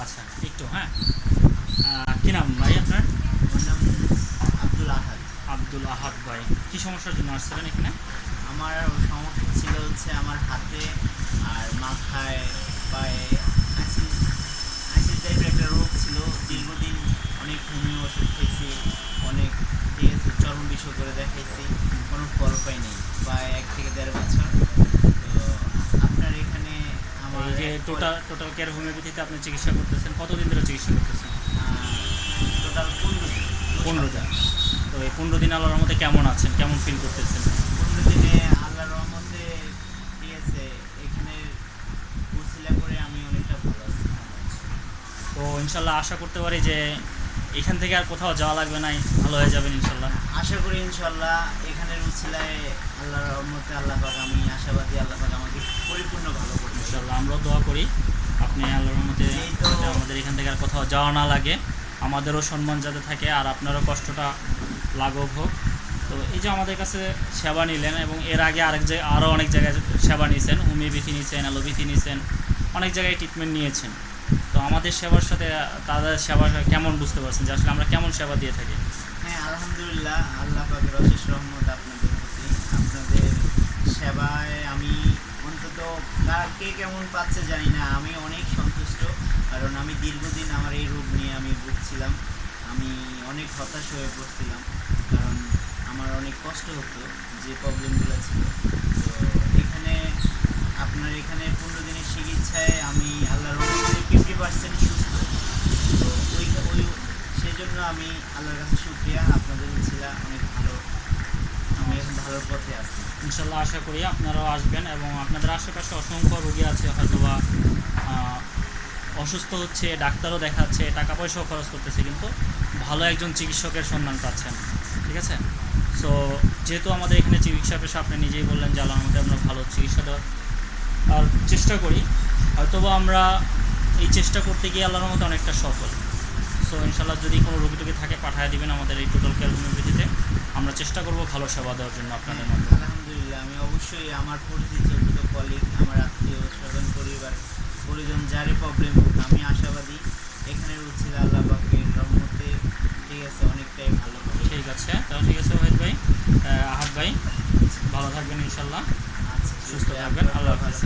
আচ্ছা একটু হ্যাঁ, কী নাম ভাই আপনার? আমার নাম আব্দুল আহাদ। আব্দুল আহাদ ভাই, কী সমস্যার জন্য আসছিলেন এখানে? আমার সমস্যা ছিল হচ্ছে আমার হাতে আর মাথায়, পায়ে অ্যাসিড অ্যাসিড টাইপের একটা রোগ ছিল। দীর্ঘদিন অনেক হোমিও ওষুধ খেয়েছি, অনেক ঠিক আছে চরম বিষয় করে দেখাইছি, কোনো ফল পাইনি প্রায় 1 থেকে 1.5 বছর। তো আপনার এখানে আমার এই যে টোটাল কেয়ার হোমিওপ্যাথিতে আপনি চিকিৎসা করতেছেন, কতদিন ধরে চিকিৎসা করতেছেন? টোটাল 15 দিন। 15 দিন। তো এই 15 দিন আল্লাহর রহমতে কেমন আছেন, কেমন ফিল করতেছেন? 15 দিনে আল্লাহর রহমতে ঠিক আছে এখানে উছিলা করে আমি অনেকটা ভালো আছি। তো ইনশাল্লাহ আশা করতে পারি যে এখান থেকে আর কোথাও যাওয়া লাগবে না, ভালো হয়ে যাবেন ইনশাল্লাহ। আশা করি ইনশাল্লাহ এখানের উছিলায় আল্লাহর রহমতে আল্লাহ পাক, আমি আশাবাদী আল্লাহ পাক আমাকে পরিপূর্ণ ভালো করবে ইনশাল্লাহ আমরাও দোয়া করি আপনি আল্লাহর রহমতে এই তো যাতে আমাদের এখান থেকে আর কোথাও যাওয়া না লাগে, আমাদেরও সম্মান যাতে থাকে আর আপনারও কষ্টটা লাঘব হোক। তো এই যে আমাদের কাছে সেবা নিলেন এবং এর আগে আরও অনেক জায়গায় সেবা নিয়েছেন, হোমিওপ্যাথি নিয়েছেন, অ্যালোপ্যাথি নিয়েছেন, অনেক জায়গায় ট্রিটমেন্ট নিয়েছেন। তো আমাদের সেবার সাথে তাদের সেবা কেমন বুঝতে পারছেন যে আসলে আমরা কেমন সেবা দিয়ে থাকি? হ্যাঁ, আলহামদুলিল্লাহ আল্লাহ পাকের অশেষ রহমত আপনাদের প্রতি। আপনাদের সেবায় আমি অন্তত কে কেমন পাচ্ছে জানি না, আমি অনেক সন্তুষ্ট। কারণ আমি দীর্ঘদিন আমার এই রোগ নিয়ে আমি ভুগছিলাম, আমি অনেক হতাশ হয়ে পড়ছিলাম, কারণ আমার অনেক কষ্ট হতো যে প্রবলেমগুলো ছিল। তো এখানে আপনার এখানে 15 দিনের চিকিৎসায় আমি আল্লাহর রহমতে 50% সুস্থ। তো ওই সেই জন্য আমি আল্লাহর কাছে শুকরিয়া, আপনাদের ছিল অনেক ভালো, আমি এখন ভালোর পথে আছি। ইনশাল্লাহ আশা করি আপনারাও আসবেন এবং আপনাদের আশেপাশে অসংখ্য রোগী আছে হয়তোবা অসুস্থ হচ্ছে, ডাক্তারও দেখাচ্ছে, টাকা পয়সাও খরচ করতেছে, কিন্তু ভালো একজন চিকিৎসকের সন্ধান পাচ্ছেন। ঠিক আছে, সো যেহেতু আমাদের এখানে চিকিৎসা পেশা, আপনি নিজেই বললেন যে আল্লাহর মধ্যে আমরা ভালো চিকিৎসা দেওয়ার আর চেষ্টা করি, হয়তোবা আমরা এই চেষ্টা করতে গিয়ে আল্লাহর মধ্যে অনেকটা সফল। সো ইনশাল্লাহ যদি কোনো রোগী থাকে পাঠিয়ে দেবেন আমাদের এই টোটাল কেয়ার হোমিওপ্যাথিতে, আমরা চেষ্টা করব ভালো সেবা দেওয়ার জন্য আপনাদের মধ্যে। আলহামদুলিল্লাহ, আমি অবশ্যই আমার পরিচিত কলিগ, আমার আত্মীয় স্বজন, পরিজন যারই প্রবলেম হোক, আমি আশাবাদী এখানের উচিত আল্লাহ পাকের রহমতে ঠিক আছে অনেকটাই ভালো হবে। ঠিক আছে, তাহলে ঠিক আছে ওয়াহিদ ভাই, আহাদ ভাই, ভালো থাকবেন ইনশাল্লাহ, আচ্ছা, সুস্থ থাকবেন, আল্লাহ হাফেজ।